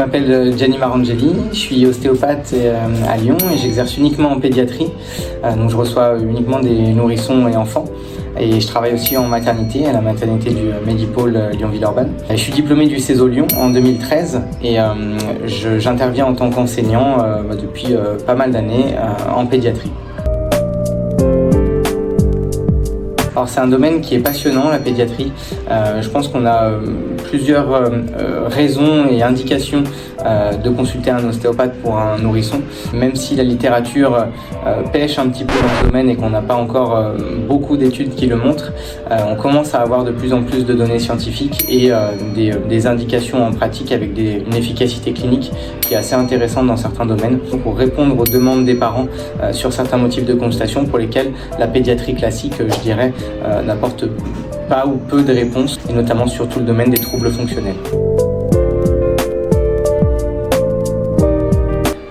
m'appelle Gianni Marangeli, je suis ostéopathe à Lyon et j'exerce uniquement en pédiatrie. Donc je reçois uniquement des nourrissons et enfants. Et je travaille aussi en maternité, à la maternité du Medipôle Lyon-Villeurbanne. Je suis diplômé du CESO Lyon en 2013 et j'interviens en tant qu'enseignant depuis pas mal d'années en pédiatrie. Alors c'est un domaine qui est passionnant, la pédiatrie. Je pense qu'on a plusieurs raisons et indications de consulter un ostéopathe pour un nourrisson. Même si la littérature pêche un petit peu dans ce domaine et qu'on n'a pas encore beaucoup d'études qui le montrent, on commence à avoir de plus en plus de données scientifiques et des indications en pratique avec une efficacité clinique qui est assez intéressante dans certains domaines. Pour répondre aux demandes des parents sur certains motifs de consultation pour lesquels la pédiatrie classique, je dirais, n'apporte pas ou peu de réponses, et notamment sur tout le domaine des troubles fonctionnels.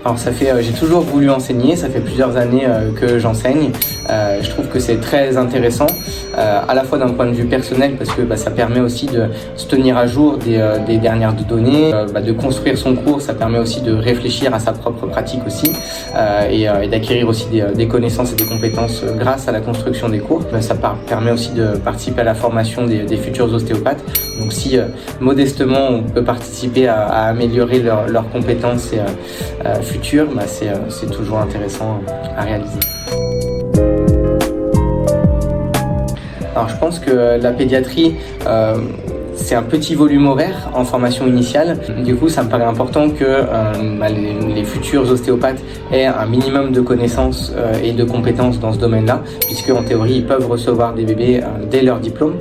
Alors j'ai toujours voulu enseigner, ça fait plusieurs années que j'enseigne. Je trouve que c'est très intéressant, à la fois d'un point de vue personnel, parce que ça permet aussi de se tenir à jour des dernières données, de construire son cours, ça permet aussi de réfléchir à sa propre pratique aussi, et d'acquérir aussi des connaissances et des compétences grâce à la construction des cours. Ça permet aussi de participer à la formation des futurs ostéopathes. Donc si modestement on peut participer à améliorer leurs compétences futures, c'est toujours intéressant à réaliser. Alors je pense que la pédiatrie, c'est un petit volume horaire en formation initiale. Du coup, ça me paraît important que les futurs ostéopathes aient un minimum de connaissances et de compétences dans ce domaine-là, puisque en théorie, ils peuvent recevoir des bébés dès leur diplôme.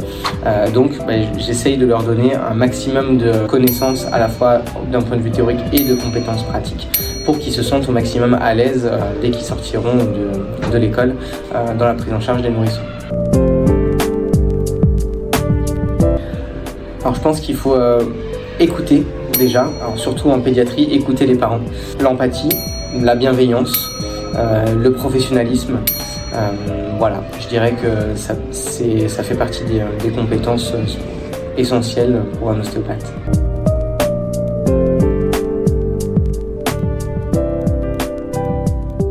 Donc, j'essaye de leur donner un maximum de connaissances à la fois d'un point de vue théorique et de compétences pratiques pour qu'ils se sentent au maximum à l'aise dès qu'ils sortiront de l'école dans la prise en charge des nourrissons. Alors je pense qu'il faut écouter déjà, alors surtout en pédiatrie, écouter les parents. L'empathie, la bienveillance, le professionnalisme, voilà, je dirais que ça fait partie des compétences essentielles pour un ostéopathe.